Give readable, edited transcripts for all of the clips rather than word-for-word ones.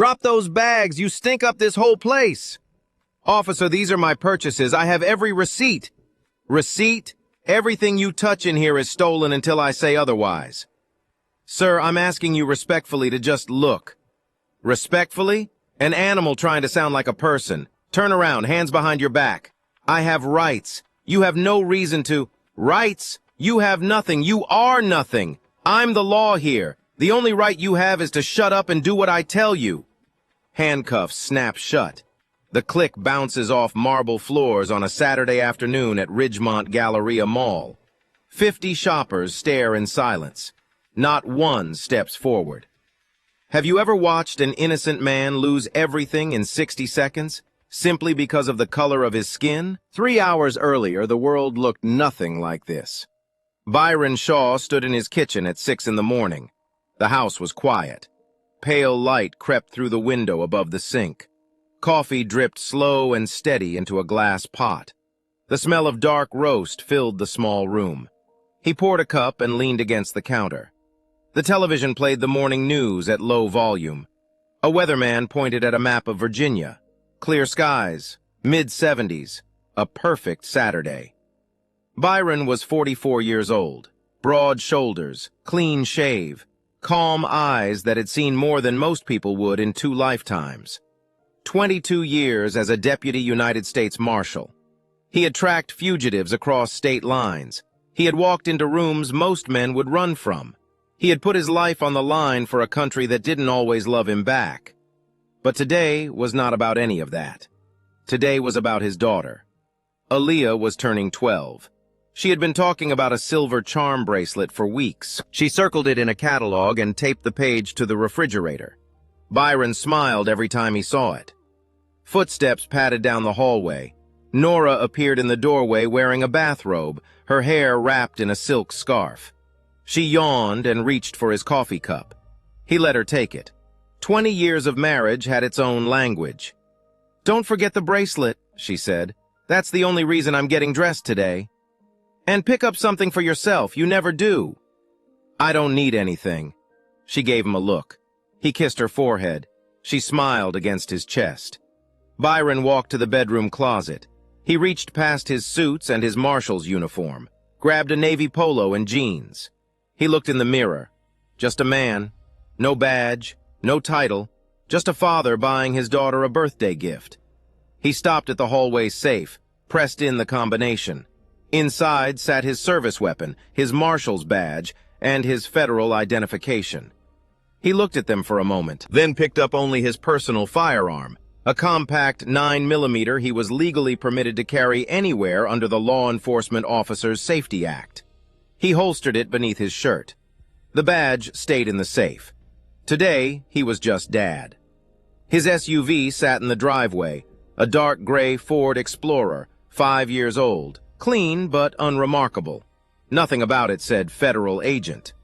Drop those bags. You stink up this whole place. Officer, these are my purchases. I have every receipt. Receipt? Everything you touch in here is stolen until I say otherwise. Sir, I'm asking you respectfully to just look. Respectfully? An animal trying to sound like a person. Turn around, hands behind your back. I have rights. You have no reason to. Rights? You have nothing. You are nothing. I'm the law here. The only right you have is to shut up and do what I tell you. Handcuffs snap shut. The click bounces off marble floors on a Saturday afternoon at Ridgemont Galleria Mall. 50 shoppers stare in silence. Not one steps forward. Have you ever watched an innocent man lose everything in 60 seconds, simply because of the color of his skin? 3 hours earlier, the world looked nothing like this. Byron Shaw stood in his kitchen at 6 in the morning. The house was quiet. Pale light crept through the window above the sink. Coffee dripped slow and steady into a glass pot. The smell of dark roast filled the small room. He poured a cup and leaned against the counter. The television played the morning news at low volume. A weatherman pointed at a map of Virginia. Clear skies, mid-70s, a perfect Saturday. Byron was 44 years old. Broad shoulders, clean shave, calm eyes that had seen more than most people would in 2 lifetimes. 22 years as a deputy United States Marshal. He had tracked fugitives across state lines. He had walked into rooms most men would run from. He had put his life on the line for a country that didn't always love him back. But today was not about any of that. Today was about his daughter. Aaliyah was turning 12. She had been talking about a silver charm bracelet for weeks. She circled it in a catalog and taped the page to the refrigerator. Byron smiled every time he saw it. Footsteps padded down the hallway. Nora appeared in the doorway wearing a bathrobe, her hair wrapped in a silk scarf. She yawned and reached for his coffee cup. He let her take it. 20 years of marriage had its own language. "Don't forget the bracelet," she said. "That's the only reason I'm getting dressed today. And pick up something for yourself. You never do." "I don't need anything." She gave him a look. He kissed her forehead. She smiled against his chest. Byron walked to the bedroom closet. He reached past his suits and his marshal's uniform, grabbed a navy polo and jeans. He looked in the mirror. Just a man. No badge, no title, just a father buying his daughter a birthday gift. He stopped at the hallway safe, pressed in the combination. Inside sat his service weapon, his marshal's badge, and his federal identification. He looked at them for a moment, then picked up only his personal firearm, a compact 9mm he was legally permitted to carry anywhere under the Law Enforcement Officers Safety Act. He holstered it beneath his shirt. The badge stayed in the safe. Today, he was just Dad. His SUV sat in the driveway, a dark gray Ford Explorer, 5 years old, clean but unremarkable. Nothing about it said federal agent.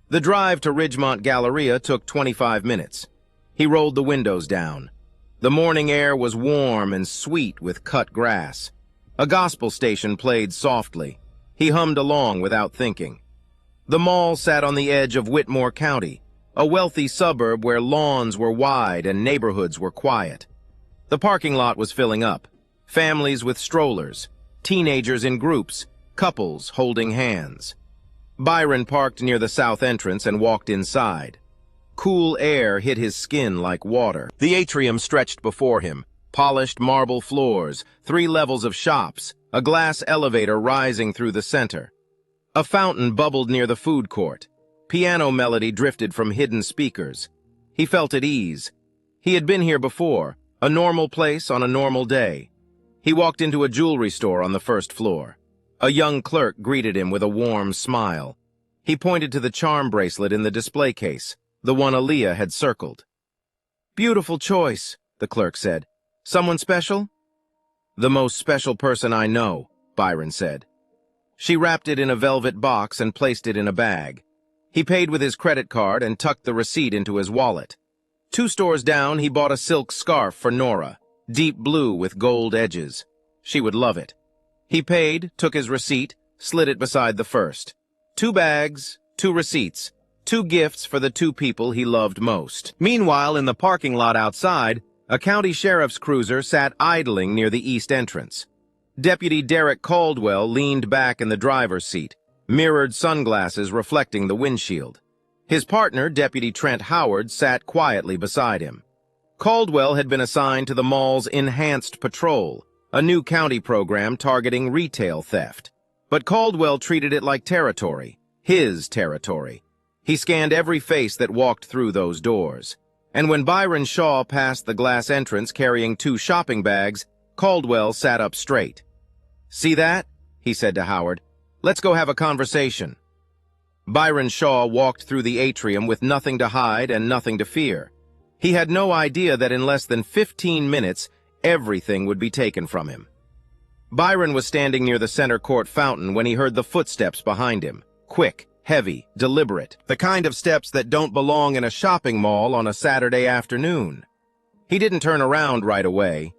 The drive to Ridgemont Galleria took 25 minutes. He rolled the windows down. The morning air was warm and sweet with cut grass. A gospel station played softly. He hummed along without thinking. The mall sat on the edge of Whitmore County, a wealthy suburb where lawns were wide and neighborhoods were quiet. The parking lot was filling up. Families with strollers, teenagers in groups, couples holding hands. Byron parked near the south entrance and walked inside. Cool air hit his skin like water. The atrium stretched before him, polished marble floors, 3 levels of shops, a glass elevator rising through the center. A fountain bubbled near the food court. Piano melody drifted from hidden speakers. He felt at ease. He had been here before, a normal place on a normal day. He walked into a jewelry store on the first floor. A young clerk greeted him with a warm smile. He pointed to the charm bracelet in the display case, the one Aaliyah had circled. "Beautiful choice," the clerk said. "Someone special?" "The most special person I know," Byron said. She wrapped it in a velvet box and placed it in a bag. He paid with his credit card and tucked the receipt into his wallet. 2 stores down, he bought a silk scarf for Nora, deep blue with gold edges. She would love it. He paid, took his receipt, slid it beside the first. 2 bags, 2 receipts, 2 gifts for the 2 people he loved most. Meanwhile, in the parking lot outside, a county sheriff's cruiser sat idling near the east entrance. Deputy Derek Caldwell leaned back in the driver's seat, mirrored sunglasses reflecting the windshield. His partner, Deputy Trent Howard, sat quietly beside him. Caldwell had been assigned to the mall's Enhanced Patrol, a new county program targeting retail theft. But Caldwell treated it like territory, his territory. He scanned every face that walked through those doors. And when Byron Shaw passed the glass entrance carrying 2 shopping bags, Caldwell sat up straight. "See that?" he said to Howard. "Let's go have a conversation." Byron Shaw walked through the atrium with nothing to hide and nothing to fear. He had no idea that in less than 15 minutes, everything would be taken from him. Byron was standing near the center court fountain when he heard the footsteps behind him. Quick, heavy, deliberate. The kind of steps that don't belong in a shopping mall on a Saturday afternoon. He didn't turn around right away.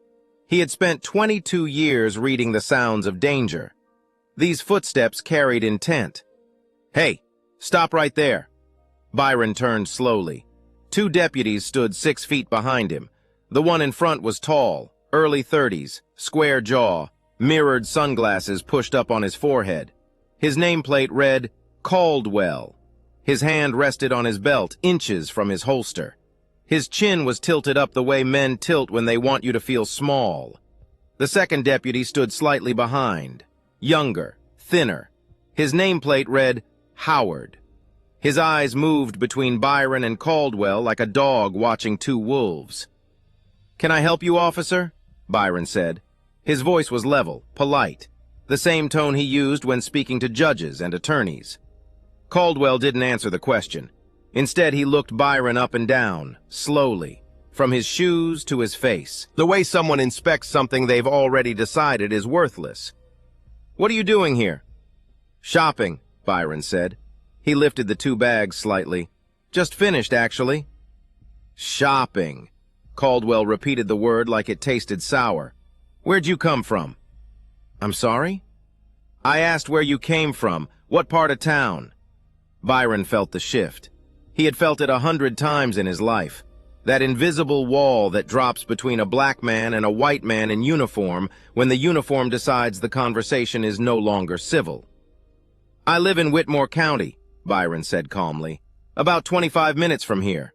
He had spent 22 years reading the sounds of danger. These footsteps carried intent. "Hey, stop right there." Byron turned slowly. 2 deputies stood 6 feet behind him. The one in front was tall, early 30s, square jaw, mirrored sunglasses pushed up on his forehead. His nameplate read, Caldwell. His hand rested on his belt, inches from his holster. His chin was tilted up the way men tilt when they want you to feel small. The second deputy stood slightly behind, younger, thinner. His nameplate read, Howard. His eyes moved between Byron and Caldwell like a dog watching 2 wolves. "Can I help you, officer?" Byron said. His voice was level, polite, the same tone he used when speaking to judges and attorneys. Caldwell didn't answer the question. Instead, he looked Byron up and down, slowly, from his shoes to his face. The way someone inspects something they've already decided is worthless. "What are you doing here?" "Shopping," Byron said. He lifted the 2 bags slightly. "Just finished, actually." "Shopping." Caldwell repeated the word like it tasted sour. "Where'd you come from?" "I'm sorry?" "I asked where you came from. What part of town?" Byron felt the shift. He had felt it 100 times in his life. That invisible wall that drops between a black man and a white man in uniform when the uniform decides the conversation is no longer civil. "I live in Whitmore County," Byron said calmly. "About 25 minutes from here."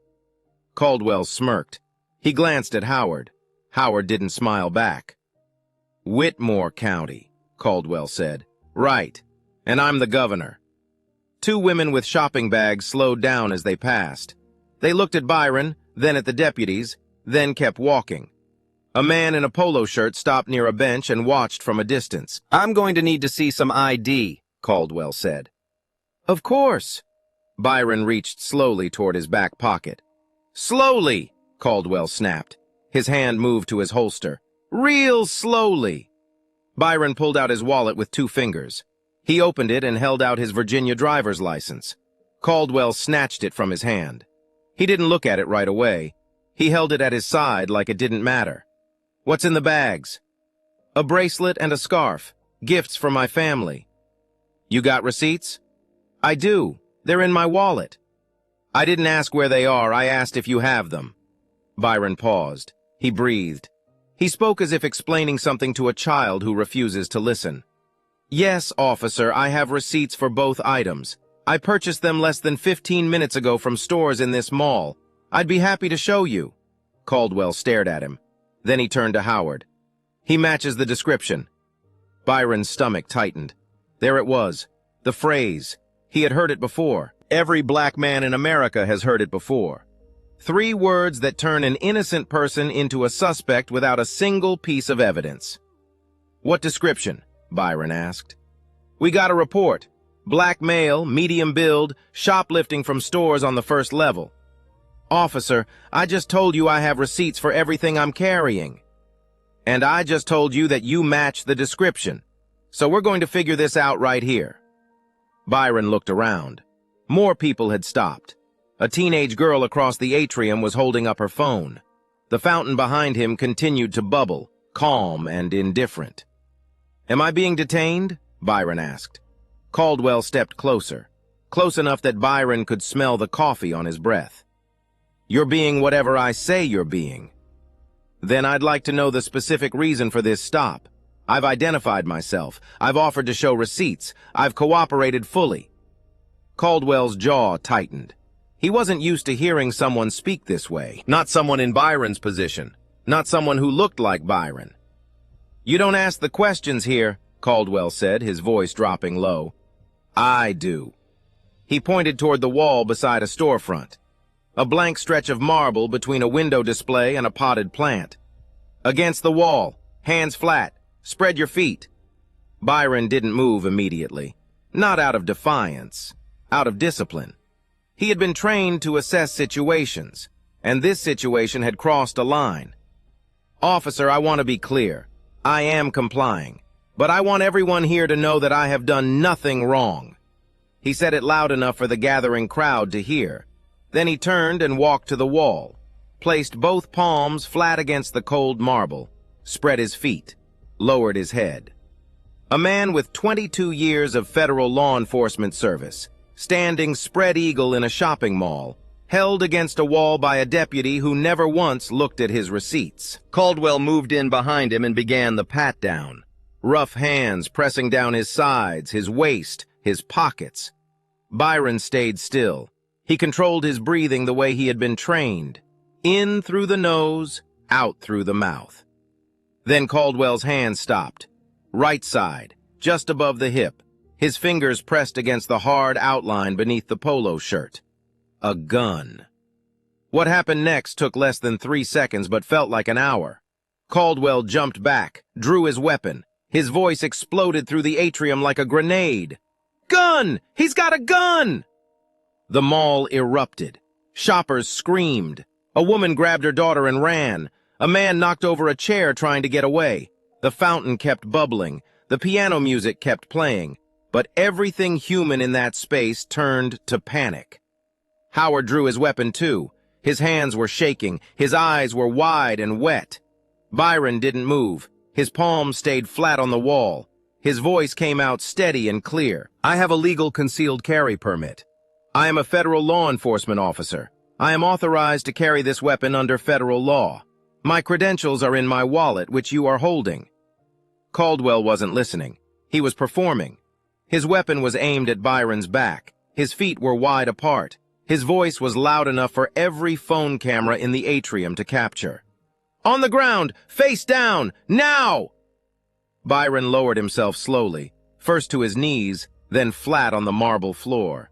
Caldwell smirked. He glanced at Howard. Howard didn't smile back. "Whitmore County," Caldwell said. "Right. And I'm the governor." 2 women with shopping bags slowed down as they passed. They looked at Byron, then at the deputies, then kept walking. A man in a polo shirt stopped near a bench and watched from a distance. "I'm going to need to see some ID," Caldwell said. "Of course." Byron reached slowly toward his back pocket. "Slowly," Caldwell snapped. His hand moved to his holster. "Real slowly." Byron pulled out his wallet with 2 fingers. He opened it and held out his Virginia driver's license. Caldwell snatched it from his hand. He didn't look at it right away. He held it at his side like it didn't matter. "What's in the bags?" "A bracelet and a scarf. Gifts for my family." "You got receipts?" "I do. They're in my wallet." "I didn't ask where they are. I asked if you have them." Byron paused. He breathed. He spoke as if explaining something to a child who refuses to listen. "Yes, officer, I have receipts for both items. I purchased them less than 15 minutes ago from stores in this mall. I'd be happy to show you." Caldwell stared at him. Then he turned to Howard. "He matches the description." Byron's stomach tightened. There it was, the phrase. He had heard it before. Every black man in America has heard it before. 3 words that turn an innocent person into a suspect without a single piece of evidence. "What description?" Byron asked. "We got a report. Black male, medium build, shoplifting from stores on the 1st level." "Officer, I just told you I have receipts for everything I'm carrying." "And I just told you that you match the description. So we're going to figure this out right here." Byron looked around. More people had stopped. A teenage girl across the atrium was holding up her phone. The fountain behind him continued to bubble, calm and indifferent. "Am I being detained?" Byron asked. Caldwell stepped closer. close enough that Byron could smell the coffee on his breath. "You're being whatever I say you're being." "Then I'd like to know the specific reason for this stop. I've identified myself. I've offered to show receipts. I've cooperated fully." Caldwell's jaw tightened. He wasn't used to hearing someone speak this way. Not someone in Byron's position. Not someone who looked like Byron. "You don't ask the questions here," Caldwell said, his voice dropping low. "I do." He pointed toward the wall beside a storefront. A blank stretch of marble between a window display and a potted plant. "Against the wall, hands flat, spread your feet." Byron didn't move immediately. Not out of defiance, out of discipline. He had been trained to assess situations, and this situation had crossed a line. "Officer, I want to be clear. I am complying, but I want everyone here to know that I have done nothing wrong." He said it loud enough for the gathering crowd to hear. Then he turned and walked to the wall, placed both palms flat against the cold marble, spread his feet, lowered his head. A man with 22 years of federal law enforcement service, standing spread-eagle in a shopping mall, held against a wall by a deputy who never once looked at his receipts. Caldwell moved in behind him and began the pat-down. Rough hands pressing down his sides, his waist, his pockets. Byron stayed still. He controlled his breathing the way he had been trained. In through the nose, out through the mouth. Then Caldwell's hand stopped. Right side, just above the hip, his fingers pressed against the hard outline beneath the polo shirt. A gun. What happened next took less than 3 seconds but felt like an hour. Caldwell jumped back, drew his weapon. His voice exploded through the atrium like a grenade. "Gun! He's got a gun!" The mall erupted. Shoppers screamed. A woman grabbed her daughter and ran. A man knocked over a chair trying to get away. The fountain kept bubbling. The piano music kept playing. But everything human in that space turned to panic. Howard drew his weapon too. His hands were shaking. His eyes were wide and wet. Byron didn't move. His palms stayed flat on the wall. His voice came out steady and clear. "I have a legal concealed carry permit. I am a federal law enforcement officer. I am authorized to carry this weapon under federal law. My credentials are in my wallet, which you are holding." Caldwell wasn't listening. He was performing. His weapon was aimed at Byron's back. His feet were wide apart. His voice was loud enough for every phone camera in the atrium to capture. "On the ground! Face down! Now!" Byron lowered himself slowly, first to his knees, then flat on the marble floor.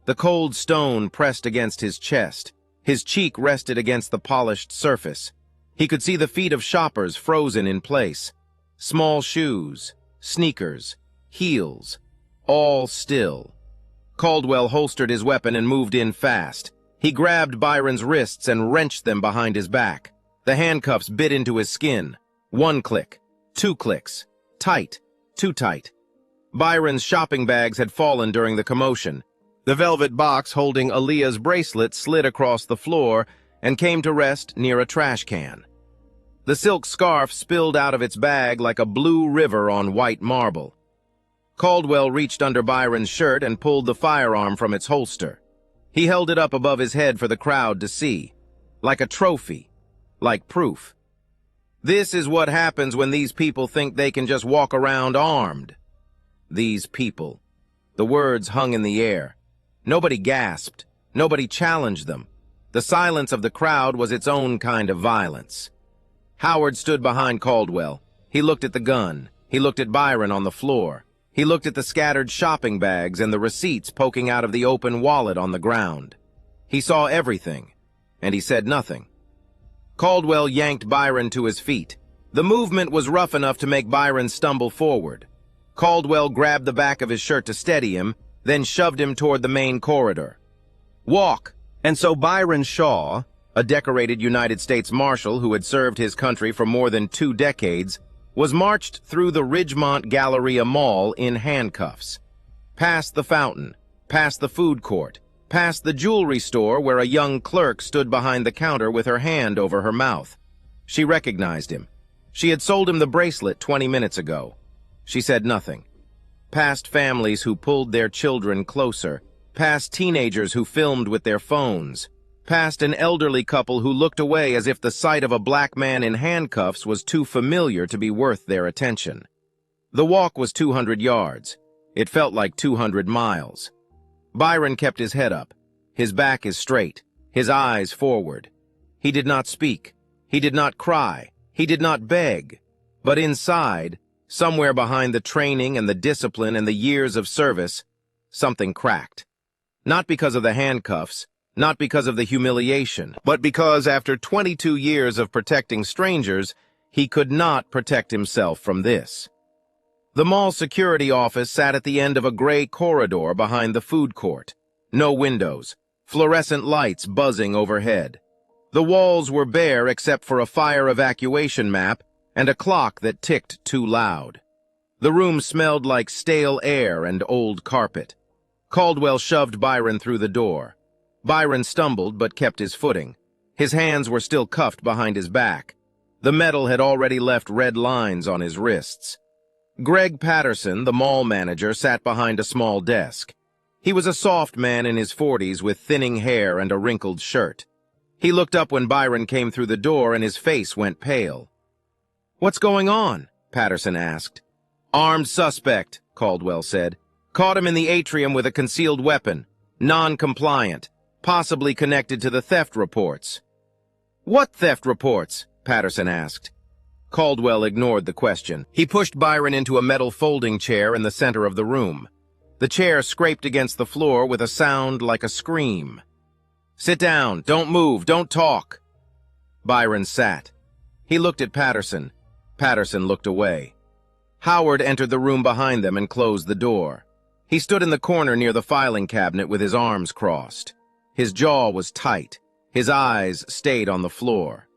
The cold stone pressed against his chest. His cheek rested against the polished surface. He could see the feet of shoppers frozen in place. Small shoes, sneakers, heels, all still. Caldwell holstered his weapon and moved in fast. He grabbed Byron's wrists and wrenched them behind his back. The handcuffs bit into his skin. 1 click, 2 clicks. Tight, too tight. Byron's shopping bags had fallen during the commotion. The velvet box holding Aaliyah's bracelet slid across the floor and came to rest near a trash can. The silk scarf spilled out of its bag like a blue river on white marble. Caldwell reached under Byron's shirt and pulled the firearm from its holster. He held it up above his head for the crowd to see, like a trophy, like proof. This is what happens when these people think they can just walk around armed. These people. The words hung in the air. Nobody gasped. Nobody challenged them. The silence of the crowd was its own kind of violence. Howard stood behind Caldwell. He looked at the gun. He looked at Byron on the floor. He looked at the scattered shopping bags and the receipts poking out of the open wallet on the ground. He saw everything, and he said nothing. Caldwell yanked Byron to his feet. The movement was rough enough to make Byron stumble forward. Caldwell grabbed the back of his shirt to steady him, then shoved him toward the main corridor. "Walk!" And so Byron Shaw, a decorated United States Marshal who had served his country for more than 2 decades, was marched through the Ridgemont Galleria Mall in handcuffs. Past the fountain, past the food court, past the jewelry store where a young clerk stood behind the counter with her hand over her mouth. She recognized him. She had sold him the bracelet 20 minutes ago. She said nothing. Past families who pulled their children closer, past teenagers who filmed with their phones, past an elderly couple who looked away as if the sight of a black man in handcuffs was too familiar to be worth their attention. The walk was 200 yards. It felt like 200 miles. Byron kept his head up. His back is straight, his eyes forward. He did not speak. He did not cry. He did not beg. But inside, somewhere behind the training and the discipline and the years of service, something cracked. Not because of the handcuffs, not because of the humiliation, but because after 22 years of protecting strangers, he could not protect himself from this. The mall security office sat at the end of a gray corridor behind the food court. No windows, fluorescent lights buzzing overhead. The walls were bare except for a fire evacuation map and a clock that ticked too loud. The room smelled like stale air and old carpet. Caldwell shoved Byron through the door. Byron stumbled but kept his footing. His hands were still cuffed behind his back. The metal had already left red lines on his wrists. Greg Patterson, the mall manager, sat behind a small desk. He was a soft man in his 40s with thinning hair and a wrinkled shirt. He looked up when Byron came through the door and his face went pale. "What's going on?" Patterson asked. "Armed suspect," Caldwell said. "Caught him in the atrium with a concealed weapon. Non-compliant. Possibly connected to the theft reports." "What theft reports?" Patterson asked. Caldwell ignored the question. He pushed Byron into a metal folding chair in the center of the room. The chair scraped against the floor with a sound like a scream. "Sit down. Don't move. Don't talk." Byron sat. He looked at Patterson. Patterson looked away. Howard entered the room behind them and closed the door. He stood in the corner near the filing cabinet with his arms crossed. His jaw was tight. His eyes stayed on the floor.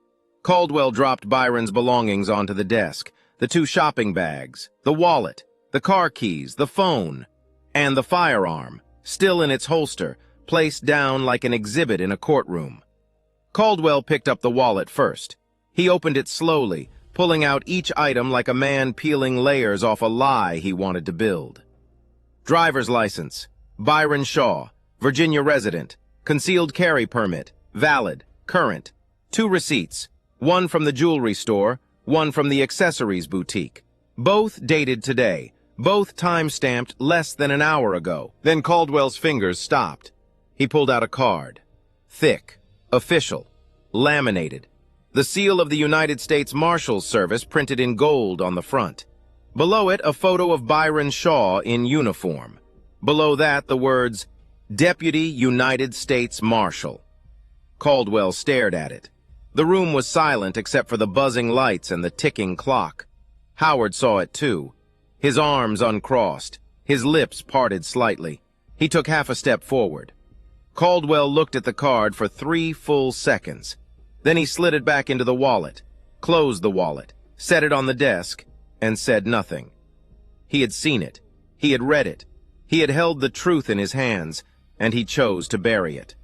Caldwell dropped Byron's belongings onto the desk, the 2 shopping bags, the wallet, the car keys, the phone, and the firearm, still in its holster, placed down like an exhibit in a courtroom. Caldwell picked up the wallet first. He opened it slowly, pulling out each item like a man peeling layers off a lie he wanted to build. Driver's license, Byron Shaw, Virginia resident, concealed carry permit, valid, current, 2 receipts, one from the jewelry store, one from the accessories boutique. Both dated today, both time-stamped less than an hour ago. Then Caldwell's fingers stopped. He pulled out a card. Thick, official, laminated. The seal of the United States Marshal Service printed in gold on the front. Below it, a photo of Byron Shaw in uniform. Below that, the words, Deputy United States Marshal. Caldwell stared at it. The room was silent except for the buzzing lights and the ticking clock. Howard saw it too. His arms uncrossed, his lips parted slightly. He took half a step forward. Caldwell looked at the card for 3 full seconds. Then he slid it back into the wallet, closed the wallet, set it on the desk, and said nothing. He had seen it. He had read it. He had held the truth in his hands, and he chose to bury it.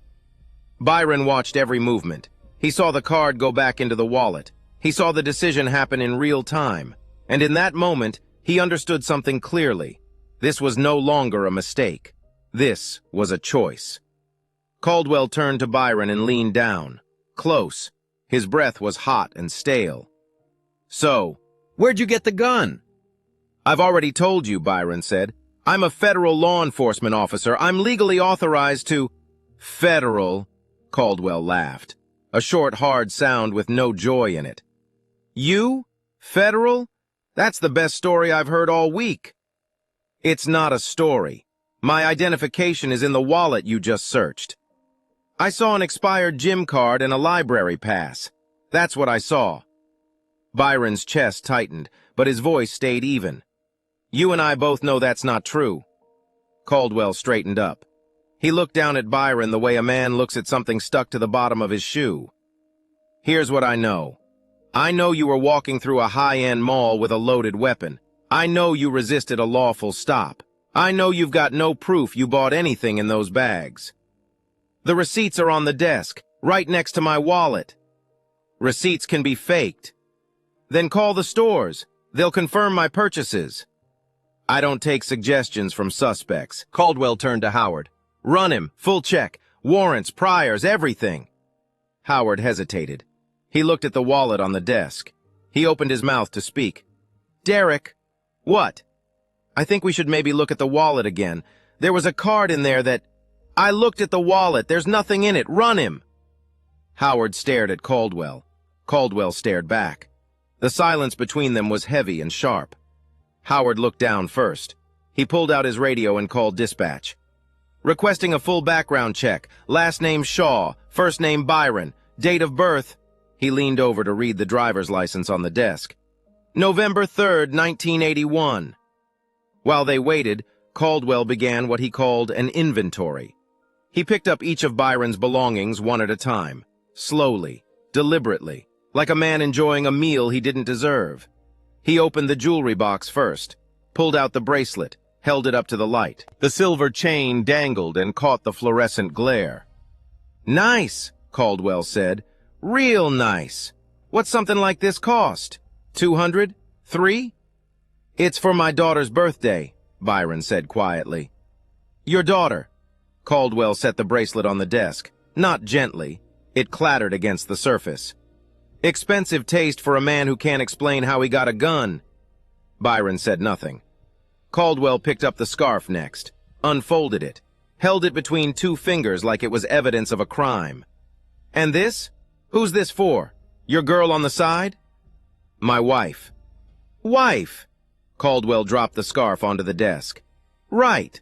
Byron watched every movement. He saw the card go back into the wallet. He saw the decision happen in real time. And in that moment, he understood something clearly. This was no longer a mistake. This was a choice. Caldwell turned to Byron and leaned down. Close. His breath was hot and stale. "So, where'd you get the gun?" "I've already told you," Byron said. "I'm a federal law enforcement officer. I'm legally authorized to—" "Federal," Caldwell laughed. A short, hard sound with no joy in it. "You? Federal? That's the best story I've heard all week." "It's not a story. My identification is in the wallet you just searched. I saw an expired gym card and a library pass. That's what I saw." Byron's chest tightened, but his voice stayed even. "You and I both know that's not true." Caldwell straightened up. He looked down at Byron the way a man looks at something stuck to the bottom of his shoe. "Here's what I know. I know you were walking through a high-end mall with a loaded weapon. I know you resisted a lawful stop. I know you've got no proof you bought anything in those bags. The receipts are on the desk, right next to my wallet. Receipts can be faked. Then call the stores. They'll confirm my purchases." "I don't take suggestions from suspects." Caldwell turned to Howard. Run him, full check, warrants, priors, everything. Howard hesitated. He looked at the wallet on the desk. He opened his mouth to speak. Derek. What? I think we should maybe look at the wallet again. There was a card in there that... I looked at the wallet. There's nothing in it. Run him. Howard stared at Caldwell. Caldwell stared back. The silence between them was heavy and sharp. Howard looked down first. He pulled out his radio and called dispatch. Requesting a full background check. Last name Shaw, first name Byron, date of birth. He leaned over to read the driver's license on the desk. November 3rd, 1981. While they waited, Caldwell began what he called an inventory. He picked up each of Byron's belongings one at a time, slowly, deliberately, like a man enjoying a meal he didn't deserve. He opened the jewelry box first, pulled out the bracelet, held it up to the light. The silver chain dangled and caught the fluorescent glare. Nice, Caldwell said. Real nice. What's something like this cost? 200? 3? It's for my daughter's birthday, Byron said quietly. Your daughter. Caldwell set the bracelet on the desk, not gently. It clattered against the surface. Expensive taste for a man who can't explain how he got a gun. Byron said nothing. Caldwell picked up the scarf next, unfolded it, held it between two fingers like it was evidence of a crime. And this? Who's this for? Your girl on the side? My wife. Wife! Caldwell dropped the scarf onto the desk. Right.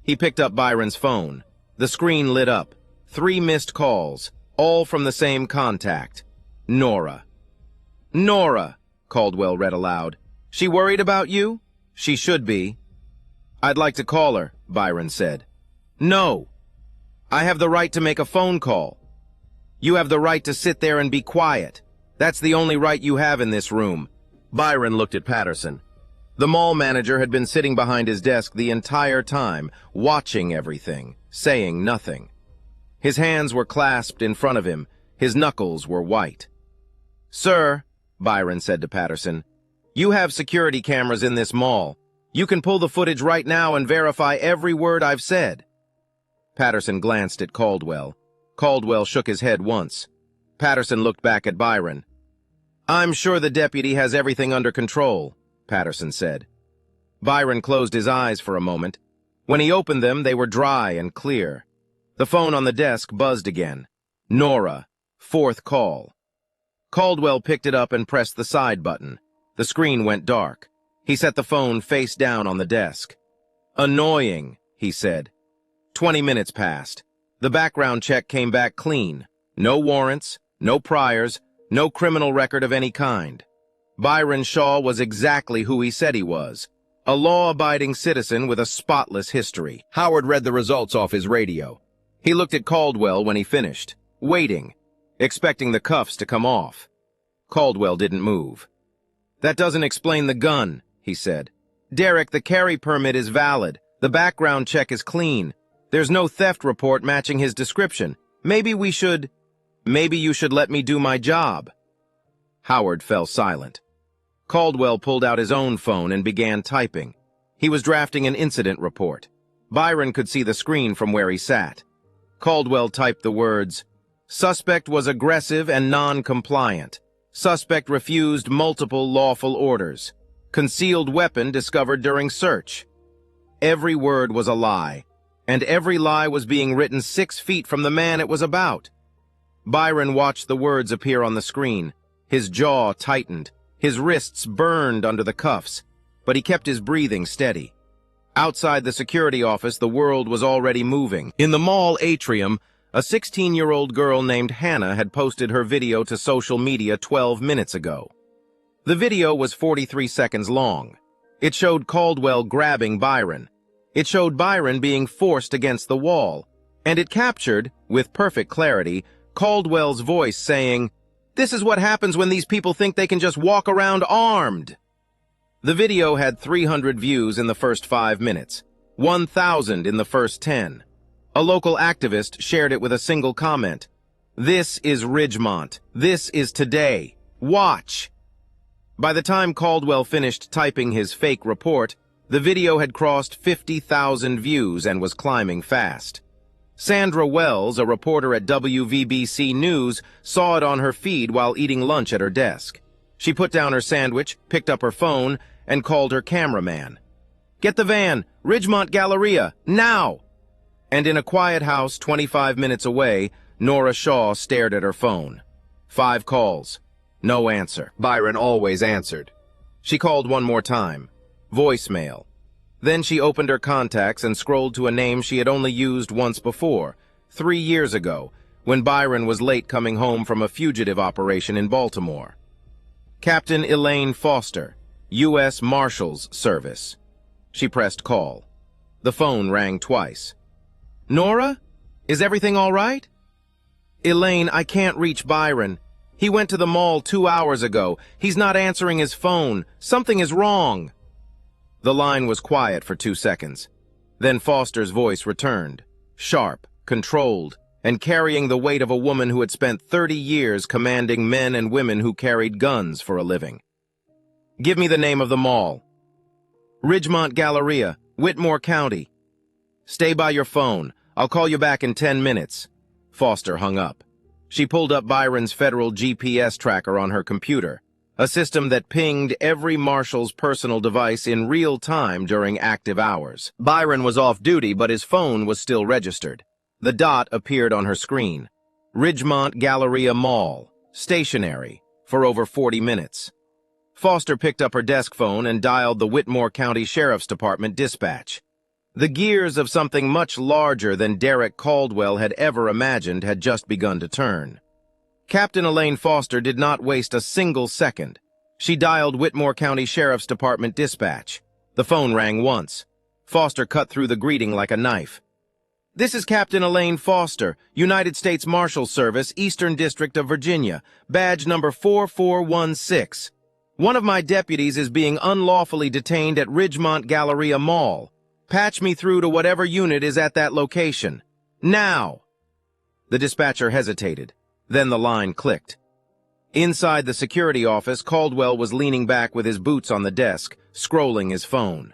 He picked up Byron's phone. The screen lit up. 3 missed calls, all from the same contact. Nora. Nora, Caldwell read aloud. She worried about you? She should be. I'd like to call her, Byron said. No. I have the right to make a phone call. You have the right to sit there and be quiet. That's the only right you have in this room. Byron looked at Patterson. The mall manager had been sitting behind his desk the entire time, watching everything, saying nothing. His hands were clasped in front of him. His knuckles were white. Sir, Byron said to Patterson, you have security cameras in this mall. You can pull the footage right now and verify every word I've said. Patterson glanced at Caldwell. Caldwell shook his head once. Patterson looked back at Byron. I'm sure the deputy has everything under control, Patterson said. Byron closed his eyes for a moment. When he opened them, they were dry and clear. The phone on the desk buzzed again. Nora, 4th call. Caldwell picked it up and pressed the side button. The screen went dark. He set the phone face down on the desk. Annoying, he said. 20 minutes passed. The background check came back clean. No warrants, no priors, no criminal record of any kind. Byron Shaw was exactly who he said he was. A law-abiding citizen with a spotless history. Howard read the results off his radio. He looked at Caldwell when he finished, waiting, expecting the cuffs to come off. Caldwell didn't move. That doesn't explain the gun, he said. Derek, the carry permit is valid. The background check is clean. There's no theft report matching his description. Maybe you should let me do my job. Howard fell silent. Caldwell pulled out his own phone and began typing. He was drafting an incident report. Byron could see the screen from where he sat. Caldwell typed the words, Suspect was aggressive and non-compliant. Suspect refused multiple lawful orders. Concealed weapon discovered during search. Every word was a lie, and every lie was being written 6 feet from the man it was about. Byron watched the words appear on the screen. His jaw tightened. His wrists burned under the cuffs, but he kept his breathing steady. Outside the security office, the world was already moving. In the mall atrium, a 16-year-old girl named Hannah had posted her video to social media 12 minutes ago. The video was 43 seconds long. It showed Caldwell grabbing Byron. It showed Byron being forced against the wall. And it captured, with perfect clarity, Caldwell's voice saying, "This is what happens when these people think they can just walk around armed." The video had 300 views in the first 5 minutes, 1,000 in the first 10. A local activist shared it with a single comment. "This is Ridgemont. This is today. Watch." By the time Caldwell finished typing his fake report, the video had crossed 50,000 views and was climbing fast. Sandra Wells, a reporter at WVBC News, saw it on her feed while eating lunch at her desk. She put down her sandwich, picked up her phone, and called her cameraman. "Get the van, Ridgemont Galleria, now!" And in a quiet house 25 minutes away, Nora Shaw stared at her phone. 5 calls. No answer. Byron always answered. She called one more time. Voicemail. Then she opened her contacts and scrolled to a name she had only used once before, 3 years ago, when Byron was late coming home from a fugitive operation in Baltimore. Captain Elaine Foster, U.S. Marshal's Service. She pressed call. The phone rang twice. "Nora? Is everything all right?" "Elaine, I can't reach Byron. He went to the mall 2 hours ago. He's not answering his phone. Something is wrong." The line was quiet for 2 seconds. Then Foster's voice returned, sharp, controlled, and carrying the weight of a woman who had spent 30 years commanding men and women who carried guns for a living. "Give me the name of the mall." "Ridgemont Galleria, Whitmore County." "Stay by your phone. I'll call you back in 10 minutes. Foster hung up. She pulled up Byron's federal GPS tracker on her computer, a system that pinged every Marshal's personal device in real time during active hours. Byron was off duty, but his phone was still registered. The dot appeared on her screen. Ridgemont Galleria Mall, stationary, for over 40 minutes. Foster picked up her desk phone and dialed the Whitmore County Sheriff's Department dispatch. The gears of something much larger than Derek Caldwell had ever imagined had just begun to turn. Captain Elaine Foster did not waste a single second. She dialed Whitmore County Sheriff's Department dispatch. The phone rang once. Foster cut through the greeting like a knife. "This is Captain Elaine Foster, United States Marshal Service, Eastern District of Virginia, badge number 4416. One of my deputies is being unlawfully detained at Ridgemont Galleria Mall. Patch me through to whatever unit is at that location. Now!" The dispatcher hesitated. Then the line clicked. Inside the security office, Caldwell was leaning back with his boots on the desk, scrolling his phone.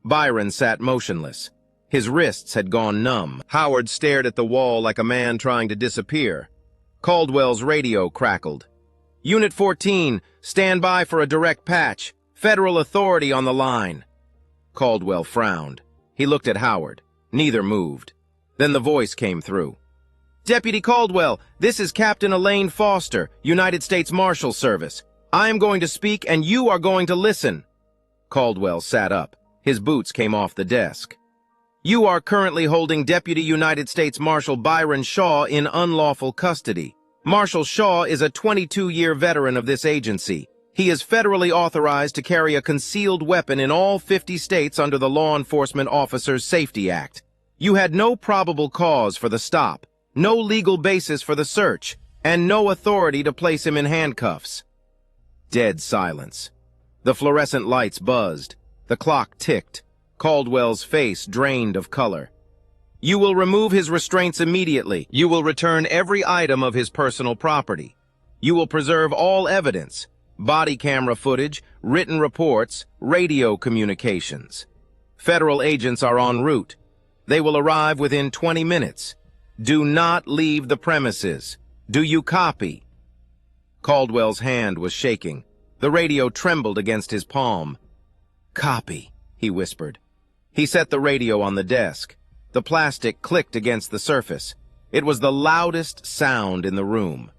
Byron sat motionless. His wrists had gone numb. Howard stared at the wall like a man trying to disappear. Caldwell's radio crackled. "Unit 14, stand by for a direct patch. Federal authority on the line." Caldwell frowned. He looked at Howard. Neither moved. Then the voice came through. "Deputy Caldwell, this is Captain Elaine Foster, United States Marshal Service. I am going to speak and you are going to listen." Caldwell sat up. His boots came off the desk. "You are currently holding Deputy United States Marshal Byron Shaw in unlawful custody. Marshal Shaw is a 22-year veteran of this agency. He is federally authorized to carry a concealed weapon in all 50 states under the Law Enforcement Officers Safety Act. You had no probable cause for the stop, no legal basis for the search, and no authority to place him in handcuffs." Dead silence. The fluorescent lights buzzed. The clock ticked. Caldwell's face drained of color. "You will remove his restraints immediately. You will return every item of his personal property. You will preserve all evidence. Body camera footage, written reports, radio communications. Federal agents are en route. They will arrive within 20 minutes. Do not leave the premises. Do you copy?" Caldwell's hand was shaking. The radio trembled against his palm. "Copy," he whispered. He set the radio on the desk. The plastic clicked against the surface. It was the loudest sound in the room.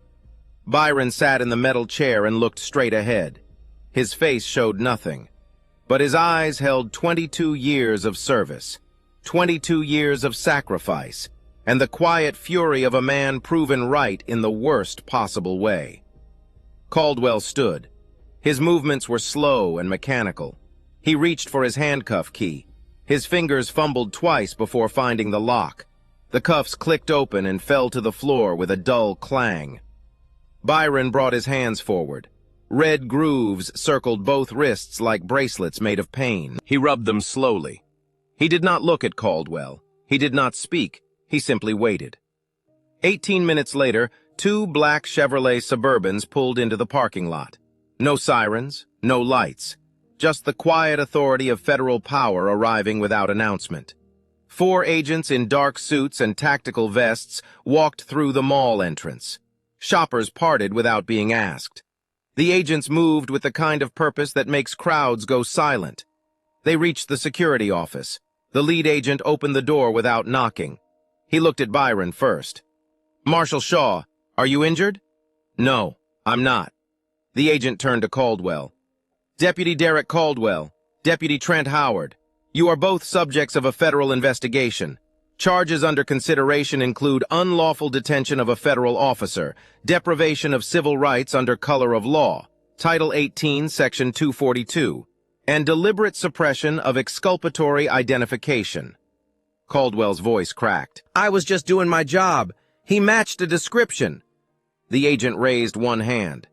Byron sat in the metal chair and looked straight ahead. His face showed nothing, but his eyes held 22 years of service, 22 years of sacrifice, and the quiet fury of a man proven right in the worst possible way. Caldwell stood. His movements were slow and mechanical. He reached for his handcuff key. His fingers fumbled twice before finding the lock. The cuffs clicked open and fell to the floor with a dull clang. Byron brought his hands forward. Red grooves circled both wrists like bracelets made of pain. He rubbed them slowly. He did not look at Caldwell. He did not speak. He simply waited. 18 minutes later, 2 black Chevrolet Suburbans pulled into the parking lot. No sirens, no lights. Just the quiet authority of federal power arriving without announcement. 4 agents in dark suits and tactical vests walked through the mall entrance. Shoppers parted without being asked. The agents moved with the kind of purpose that makes crowds go silent. They reached the security office. The lead agent opened the door without knocking. He looked at Byron first. "Marshal Shaw, are you injured?" "No, I'm not." The agent turned to Caldwell. "Deputy Derek Caldwell, Deputy Trent Howard, you are both subjects of a federal investigation. Charges under consideration include unlawful detention of a federal officer, deprivation of civil rights under color of law, Title 18, Section 242, and deliberate suppression of exculpatory identification." Caldwell's voice cracked. "I was just doing my job. He matched a description." The agent raised one hand.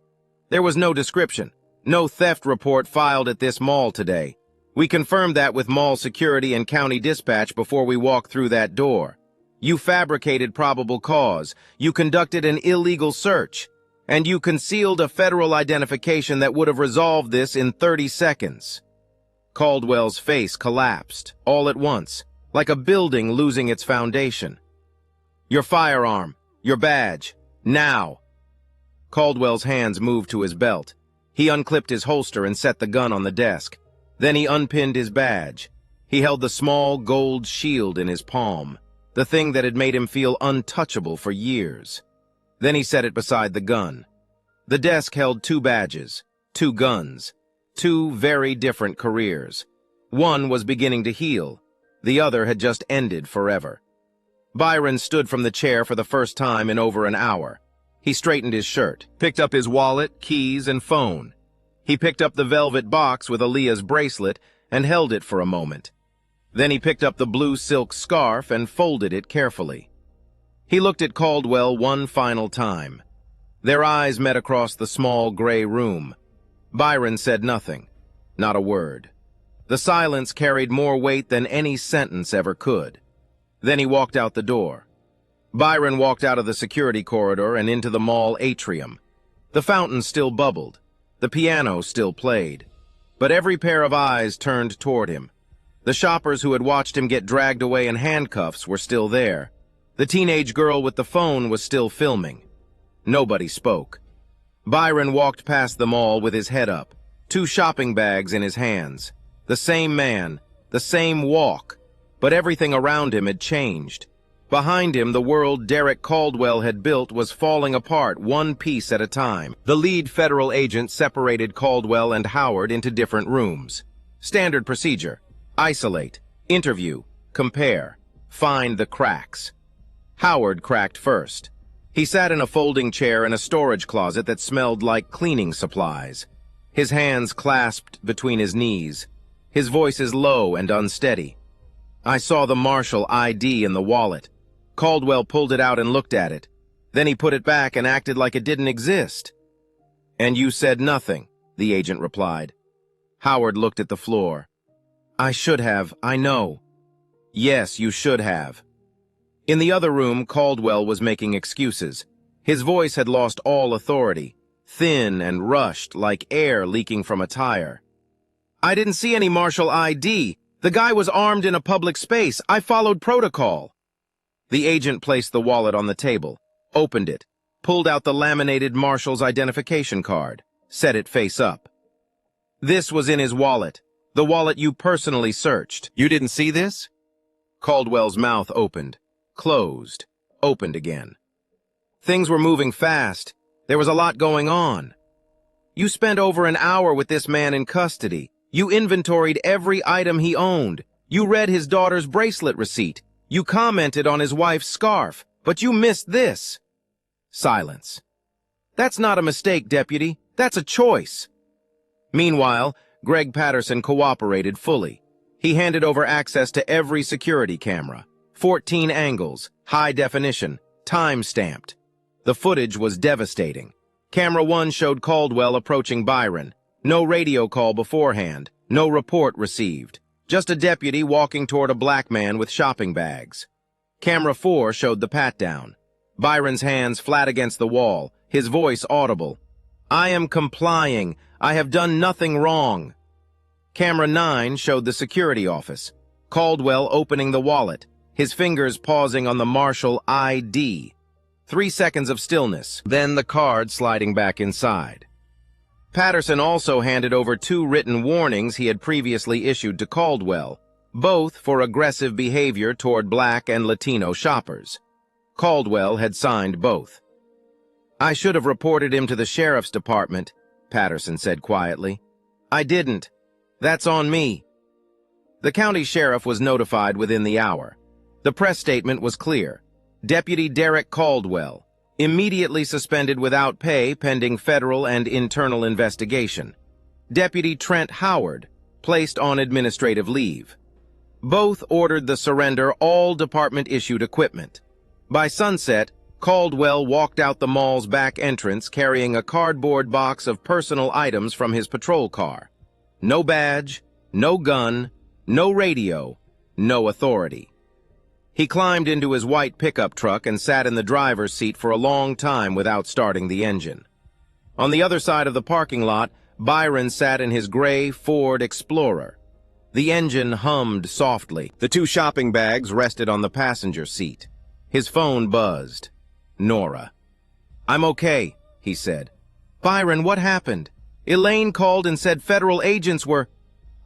"There was no description. No theft report filed at this mall today. We confirmed that with mall security and county dispatch before we walked through that door. You fabricated probable cause. You conducted an illegal search. And you concealed a federal identification that would have resolved this in 30 seconds. Caldwell's face collapsed, all at once, like a building losing its foundation. "Your firearm, your badge, now." Caldwell's hands moved to his belt. He unclipped his holster and set the gun on the desk. Then he unpinned his badge. He held the small gold shield in his palm, the thing that had made him feel untouchable for years. Then he set it beside the gun. The desk held 2 badges, 2 guns, 2 very different careers. One was beginning to heal. The other had just ended forever. Byron stood from the chair for the first time in over an hour. He straightened his shirt, picked up his wallet, keys, and phone. He picked up the velvet box with Aaliyah's bracelet and held it for a moment. Then he picked up the blue silk scarf and folded it carefully. He looked at Caldwell one final time. Their eyes met across the small gray room. Byron said nothing, not a word. The silence carried more weight than any sentence ever could. Then he walked out the door. Byron walked out of the security corridor and into the mall atrium. The fountain still bubbled. The piano still played. But every pair of eyes turned toward him. The shoppers who had watched him get dragged away in handcuffs were still there. The teenage girl with the phone was still filming. Nobody spoke. Byron walked past them all with his head up, 2 shopping bags in his hands. The same man, the same walk, but everything around him had changed. Behind him, the world Derek Caldwell had built was falling apart one piece at a time. The lead federal agent separated Caldwell and Howard into different rooms. Standard procedure: isolate, interview, compare, find the cracks. Howard cracked first. He sat in a folding chair in a storage closet that smelled like cleaning supplies. His hands clasped between his knees. His voice is low and unsteady. "I saw the Marshal ID in the wallet." Caldwell pulled it out and looked at it. Then he put it back and acted like it didn't exist. "And you said nothing," the agent replied. Howard looked at the floor. "I should have, I know." "Yes, you should have." In the other room, Caldwell was making excuses. His voice had lost all authority, thin and rushed like air leaking from a tire. "I didn't see any Marshal ID. The guy was armed in a public space. I followed protocol." The agent placed the wallet on the table, opened it, pulled out the laminated Marshal's identification card, set it face up. "This was in his wallet, the wallet you personally searched. You didn't see this?" Caldwell's mouth opened, closed, opened again. Things were moving fast. There was a lot going on. "You spent over an hour with this man in custody. You inventoried every item he owned. You read his daughter's bracelet receipt. You commented on his wife's scarf, but you missed this." Silence. "That's not a mistake, Deputy. That's a choice." Meanwhile, Greg Patterson cooperated fully. He handed over access to every security camera. 14 angles, high definition, time-stamped. The footage was devastating. Camera 1 showed Caldwell approaching Byron. No radio call beforehand, no report received. Just a deputy walking toward a black man with shopping bags. Camera 4 showed the pat-down. Byron's hands flat against the wall, his voice audible. "I am complying. I have done nothing wrong." Camera 9 showed the security office. Caldwell opening the wallet, his fingers pausing on the Marshal ID. 3 seconds of stillness, then the card sliding back inside. Patterson also handed over 2 written warnings he had previously issued to Caldwell, both for aggressive behavior toward Black and Latino shoppers. Caldwell had signed both. "I should have reported him to the sheriff's department," Patterson said quietly. "I didn't. That's on me." The county sheriff was notified within the hour. The press statement was clear. Deputy Derek Caldwell, immediately suspended without pay pending federal and internal investigation. Deputy Trent Howard, placed on administrative leave. Both ordered the surrender all department-issued equipment. By sunset, Caldwell walked out the mall's back entrance carrying a cardboard box of personal items from his patrol car. No badge, no gun, no radio, no authority. He climbed into his white pickup truck and sat in the driver's seat for a long time without starting the engine. On the other side of the parking lot, Byron sat in his gray Ford Explorer. The engine hummed softly. The 2 shopping bags rested on the passenger seat. His phone buzzed. Nora. "I'm okay," he said. "Byron, what happened? Elaine called and said federal agents were—"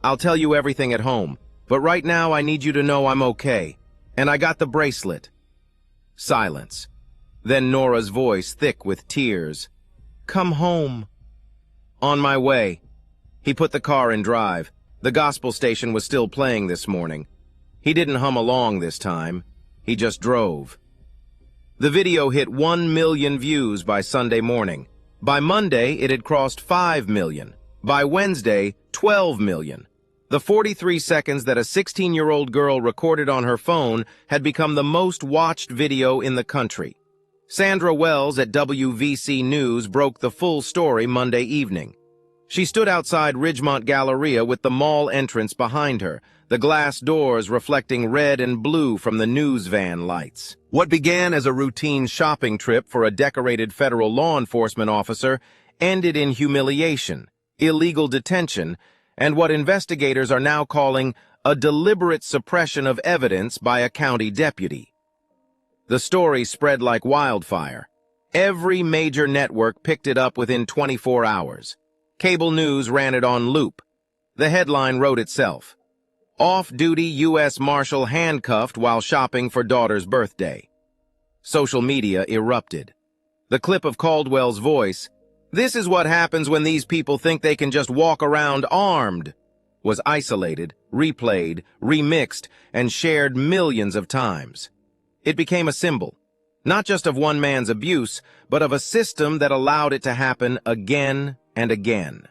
"I'll tell you everything at home, but right now I need you to know I'm okay. And I got the bracelet." Silence. Then Nora's voice, thick with tears. "Come home." "On my way." He put the car in drive. The gospel station was still playing this morning. He didn't hum along this time. He just drove. The video hit 1 million views by Sunday morning. By Monday, it had crossed 5 million. By Wednesday, 12 million. The 43 seconds that a 16-year-old girl recorded on her phone had become the most watched video in the country. Sandra Wells at WVC News broke the full story Monday evening. She stood outside Ridgemont Galleria with the mall entrance behind her, the glass doors reflecting red and blue from the news van lights. What began as a routine shopping trip for a decorated federal law enforcement officer ended in humiliation, illegal detention, and what investigators are now calling a deliberate suppression of evidence by a county deputy. The story spread like wildfire. Every major network picked it up within 24 hours. Cable news ran it on loop. The headline wrote itself. "Off-duty U.S. Marshal handcuffed while shopping for daughter's birthday." Social media erupted. The clip of Caldwell's voice, "This is what happens when these people think they can just walk around armed," was isolated, replayed, remixed, and shared millions of times. It became a symbol, not just of one man's abuse, but of a system that allowed it to happen again and again.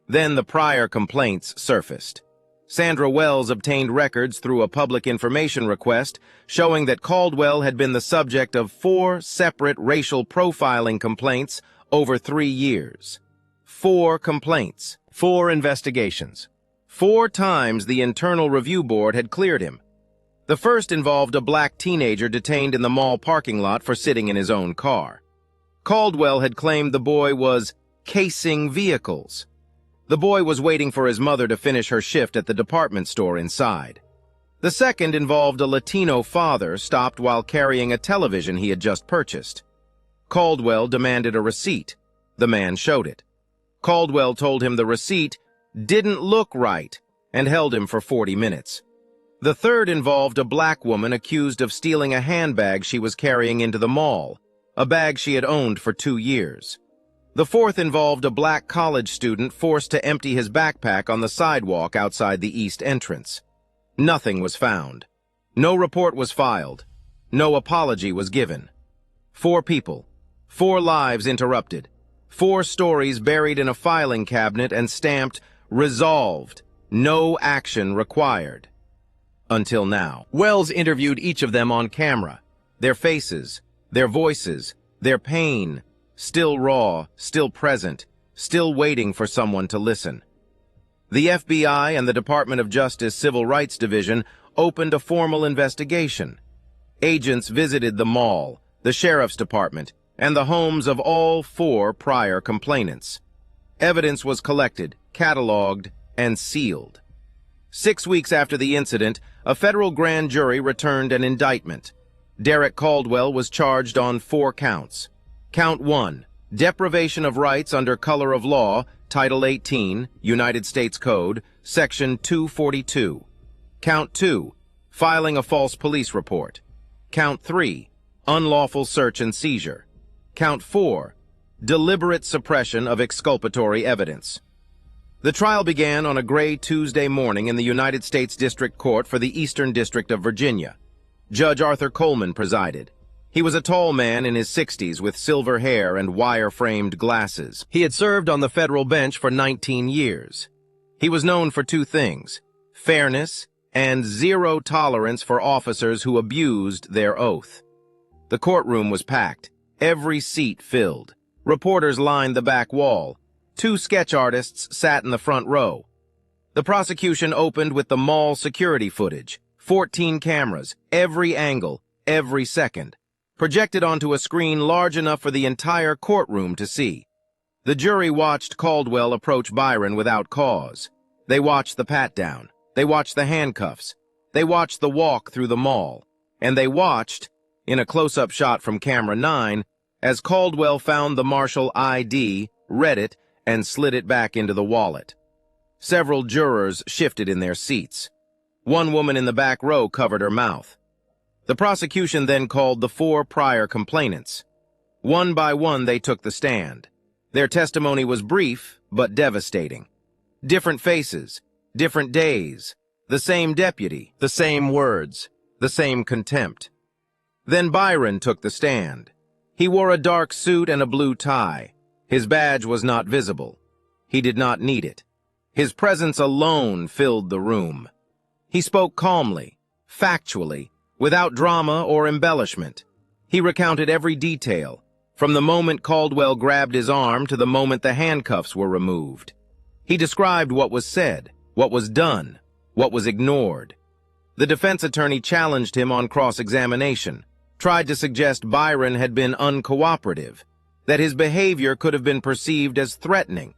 Then the prior complaints surfaced. Sandra Wells obtained records through a public information request showing that Caldwell had been the subject of 4 separate racial profiling complaints over 3 years. 4 complaints, 4 investigations. 4 times the Internal Review Board had cleared him. The first involved a Black teenager detained in the mall parking lot for sitting in his own car. Caldwell had claimed the boy was casing vehicles. The boy was waiting for his mother to finish her shift at the department store inside. The second involved a Latino father stopped while carrying a television he had just purchased. Caldwell demanded a receipt. The man showed it. Caldwell told him the receipt didn't look right and held him for 40 minutes. The third involved a Black woman accused of stealing a handbag she was carrying into the mall, a bag she had owned for 2 years. The fourth involved a Black college student forced to empty his backpack on the sidewalk outside the east entrance. Nothing was found. No report was filed. No apology was given. 4 people. 4 lives interrupted. 4 stories buried in a filing cabinet and stamped, "Resolved. No action required." Until now. Wells interviewed each of them on camera. Their faces, their voices, their pain, still raw, still present, still waiting for someone to listen. The FBI and the Department of Justice Civil Rights Division opened a formal investigation. Agents visited the mall, the sheriff's department, and the homes of all 4 prior complainants. Evidence was collected, cataloged, and sealed. 6 weeks after the incident, a federal grand jury returned an indictment. Derek Caldwell was charged on 4 counts. Count 1, deprivation of rights under color of law, Title 18, United States Code, Section 242. Count 2, filing a false police report. Count 3, unlawful search and seizure. Count 4, deliberate suppression of exculpatory evidence. The trial began on a gray Tuesday morning in the United States District Court for the Eastern District of Virginia. Judge Arthur Coleman presided. He was a tall man in his 60s with silver hair and wire-framed glasses. He had served on the federal bench for 19 years. He was known for 2 things: fairness and zero tolerance for officers who abused their oath. The courtroom was packed, every seat filled. Reporters lined the back wall. 2 sketch artists sat in the front row. The prosecution opened with the mall security footage, 14 cameras, every angle, every second, projected onto a screen large enough for the entire courtroom to see. The jury watched Caldwell approach Byron without cause. They watched the pat-down. They watched the handcuffs. They watched the walk through the mall. And they watched, in a close-up shot from camera 9, as Caldwell found the Marshal ID, read it, and slid it back into the wallet. Several jurors shifted in their seats. One woman in the back row covered her mouth. The prosecution then called the 4 prior complainants. One by one they took the stand. Their testimony was brief, but devastating. Different faces, different days, the same deputy, the same words, the same contempt. Then Byron took the stand. He wore a dark suit and a blue tie. His badge was not visible. He did not need it. His presence alone filled the room. He spoke calmly, factually, without drama or embellishment. He recounted every detail, from the moment Caldwell grabbed his arm to the moment the handcuffs were removed. He described what was said, what was done, what was ignored. The defense attorney challenged him on cross-examination, tried to suggest Byron had been uncooperative, that his behavior could have been perceived as threatening,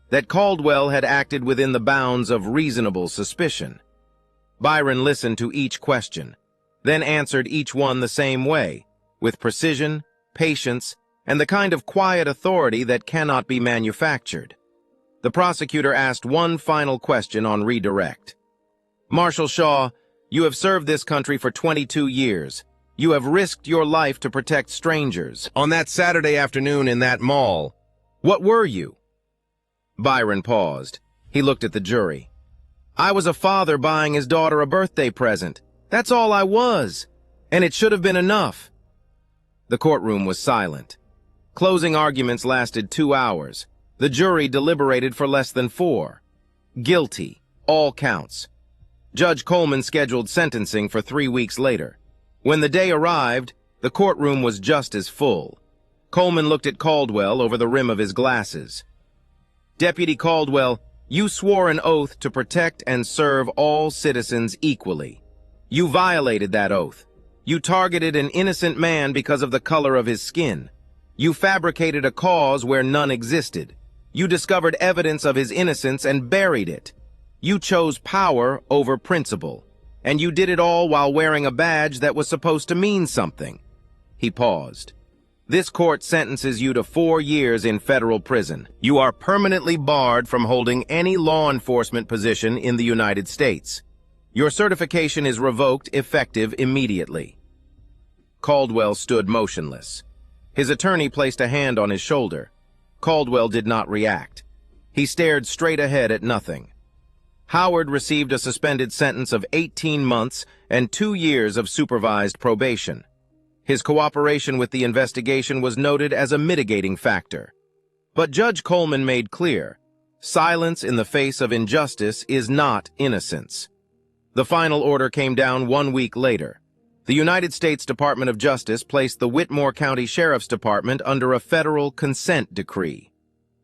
that Caldwell had acted within the bounds of reasonable suspicion. Byron listened to each question, then answered each one the same way, with precision, patience, and the kind of quiet authority that cannot be manufactured. The prosecutor asked one final question on redirect. "Marshal Shaw, you have served this country for 22 years. You have risked your life to protect strangers. On that Saturday afternoon in that mall, what were you?" Byron paused. He looked at the jury. "I was a father buying his daughter a birthday present. That's all I was. And it should have been enough." The courtroom was silent. Closing arguments lasted 2 hours. The jury deliberated for less than 4. Guilty, all counts. Judge Coleman scheduled sentencing for 3 weeks later. When the day arrived, the courtroom was just as full. Coleman looked at Caldwell over the rim of his glasses. "Deputy Caldwell, you swore an oath to protect and serve all citizens equally. You violated that oath. You targeted an innocent man because of the color of his skin. You fabricated a cause where none existed. You discovered evidence of his innocence and buried it. You chose power over principle. And you did it all while wearing a badge that was supposed to mean something." He paused. "This court sentences you to 4 years in federal prison. You are permanently barred from holding any law enforcement position in the United States. Your certification is revoked effective immediately." Caldwell stood motionless. His attorney placed a hand on his shoulder. Caldwell did not react. He stared straight ahead at nothing. Howard received a suspended sentence of 18 months and 2 years of supervised probation. His cooperation with the investigation was noted as a mitigating factor. But Judge Coleman made clear, silence in the face of injustice is not innocence. The final order came down 1 week later. The United States Department of Justice placed the Whitmore County Sheriff's Department under a federal consent decree.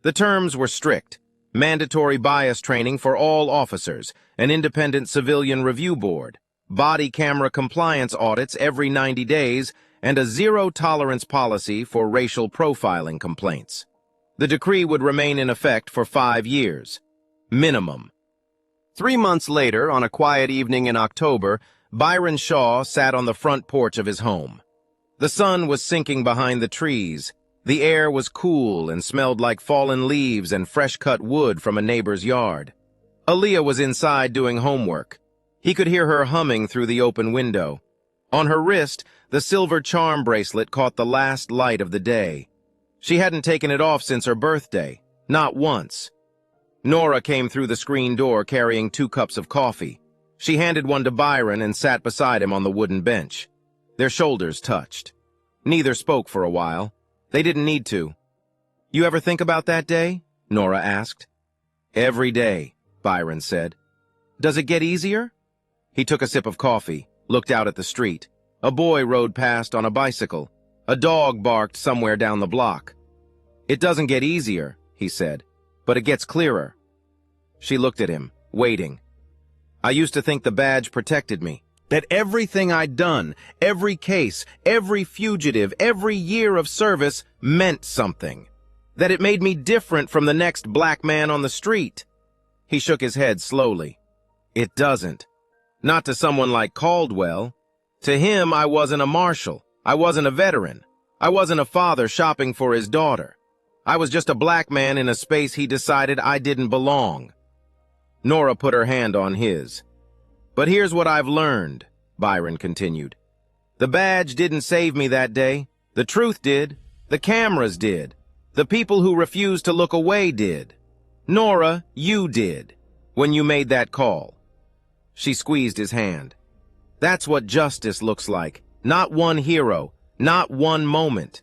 The terms were strict: mandatory bias training for all officers, an independent civilian review board, body camera compliance audits every 90 days, and a zero-tolerance policy for racial profiling complaints. The decree would remain in effect for 5 years. Minimum. 3 months later, on a quiet evening in October, Byron Shaw sat on the front porch of his home. The sun was sinking behind the trees. The air was cool and smelled like fallen leaves and fresh-cut wood from a neighbor's yard. Aaliyah was inside doing homework. He could hear her humming through the open window. On her wrist, the silver charm bracelet caught the last light of the day. She hadn't taken it off since her birthday, not once. Nora came through the screen door carrying 2 cups of coffee. She handed one to Byron and sat beside him on the wooden bench. Their shoulders touched. Neither spoke for a while. They didn't need to. "You ever think about that day?" Nora asked. "Every day," Byron said. "Does it get easier?" He took a sip of coffee, looked out at the street. A boy rode past on a bicycle. A dog barked somewhere down the block. "It doesn't get easier," he said, "but it gets clearer." She looked at him, waiting. "I used to think the badge protected me, that everything I'd done, every case, every fugitive, every year of service meant something, that it made me different from the next black man on the street." He shook his head slowly. "It doesn't. Not to someone like Caldwell. To him, I wasn't a marshal. I wasn't a veteran. I wasn't a father shopping for his daughter. I was just a black man in a space he decided I didn't belong." Nora put her hand on his. "But here's what I've learned," Byron continued. "The badge didn't save me that day. The truth did. The cameras did. The people who refused to look away did. Nora, you did, when you made that call." She squeezed his hand. "That's what justice looks like. Not one hero, not one moment.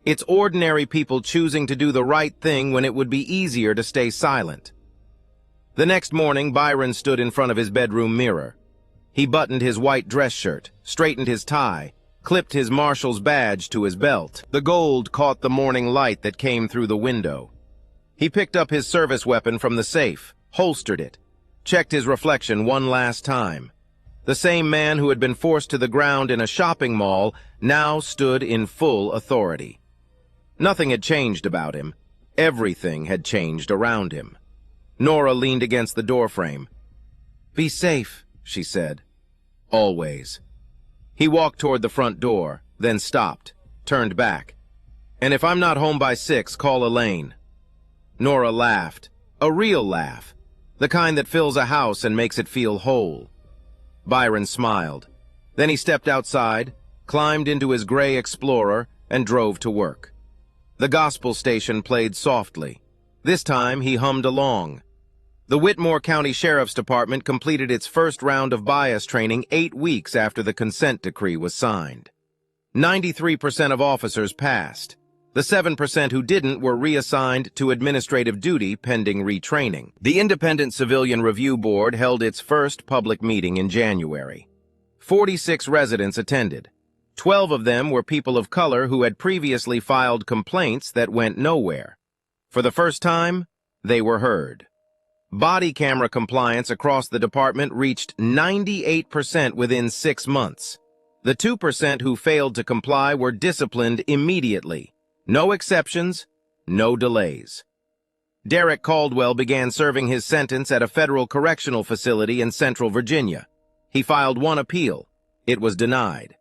It's ordinary people choosing to do the right thing when it would be easier to stay silent." The next morning, Byron stood in front of his bedroom mirror. He buttoned his white dress shirt, straightened his tie, clipped his Marshal's badge to his belt. The gold caught the morning light that came through the window. He picked up his service weapon from the safe, holstered it, checked his reflection one last time. The same man who had been forced to the ground in a shopping mall now stood in full authority. Nothing had changed about him. Everything had changed around him. Nora leaned against the doorframe. "Be safe," she said. "Always." He walked toward the front door, then stopped, turned back. "And if I'm not home by 6, call Elaine." Nora laughed, a real laugh, the kind that fills a house and makes it feel whole. Byron smiled. Then he stepped outside, climbed into his gray Explorer, and drove to work. The gospel station played softly. This time he hummed along. The Whitmore County Sheriff's Department completed its first round of bias training 8 weeks after the consent decree was signed. 93% of officers passed. The 7% who didn't were reassigned to administrative duty pending retraining. The Independent Civilian Review Board held its first public meeting in January. 46 residents attended. 12 of them were people of color who had previously filed complaints that went nowhere. For the first time, they were heard. Body camera compliance across the department reached 98% within 6 months. The 2% who failed to comply were disciplined immediately. No exceptions, no delays. Derek Caldwell began serving his sentence at a federal correctional facility in Central Virginia. He filed one appeal. It was denied.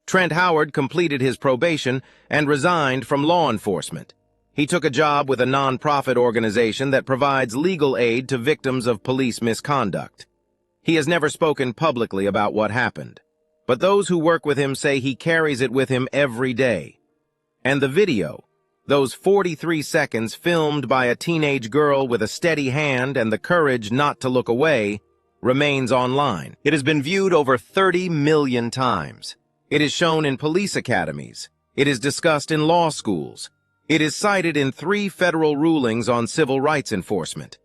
Trent Howard completed his probation and resigned from law enforcement. He took a job with a nonprofit organization that provides legal aid to victims of police misconduct. He has never spoken publicly about what happened, but those who work with him say he carries it with him every day. And the video, those 43 seconds filmed by a teenage girl with a steady hand and the courage not to look away, remains online. It has been viewed over 30 million times. It is shown in police academies. It is discussed in law schools. It is cited in 3 federal rulings on civil rights enforcement.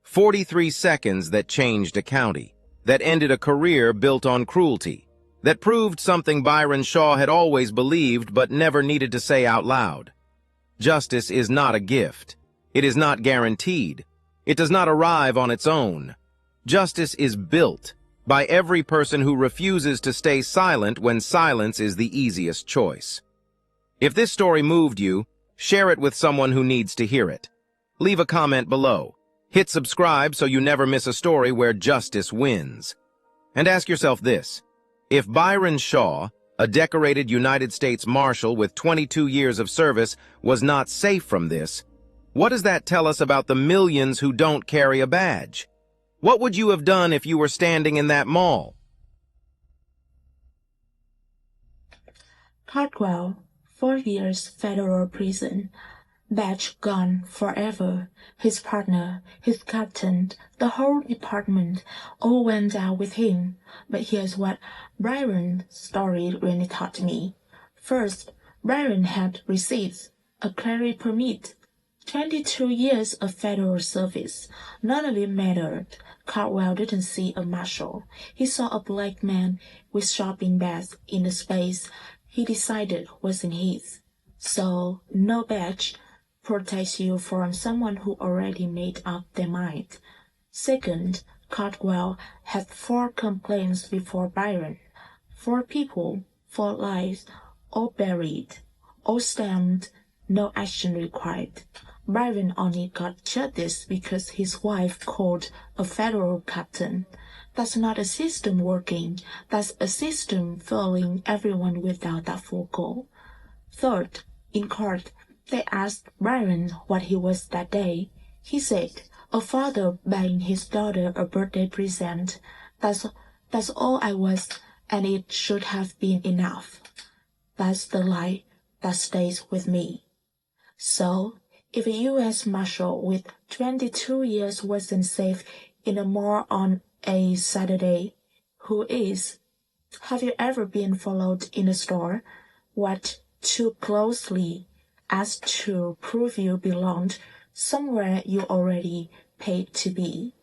43 seconds that changed a county, that ended a career built on cruelty, that proved something Byron Shaw had always believed but never needed to say out loud. Justice is not a gift. It is not guaranteed. It does not arrive on its own. Justice is built by every person who refuses to stay silent when silence is the easiest choice. If this story moved you, share it with someone who needs to hear it. Leave a comment below. Hit subscribe so you never miss a story where justice wins. And ask yourself this: if Byron Shaw, a decorated United States Marshal with 22 years of service, was not safe from this, what does that tell us about the millions who don't carry a badge? What would you have done if you were standing in that mall? Cardwell, 4 years federal prison. Badge gone forever. His partner, his captain, the whole department all went out with him. But here's what Byron's story really taught me. First, Byron had receipts, a clearing permit, 22 years of federal service. None of it mattered. Cardwell didn't see a marshal. He saw a black man with shopping bags in the space he decided wasn't his. So, no badge protects you from someone who already made up their mind. Second, Cardwell had 4 complaints before Byron. 4 people, 4 lives, all buried, all stamped, no action required. Byron only got justice because his wife called a federal captain. That's not a system working. That's a system failing everyone without that full goal. Third, in court, they asked Byron what he was that day. He said, a father buying his daughter a birthday present. That's all I was, and it should have been enough. That's the lie that stays with me. So, if a U.S. Marshal with 22 years wasn't safe in a mall on a Saturday, who is? Have you ever been followed in a store? Watched too closely as to prove you belonged somewhere you already paid to be?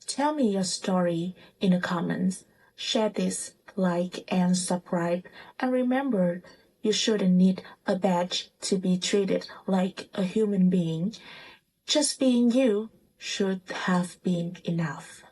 Tell me your story in the comments. Share this, like, and subscribe. And remember, you shouldn't need a badge to be treated like a human being. Just being you should have been enough.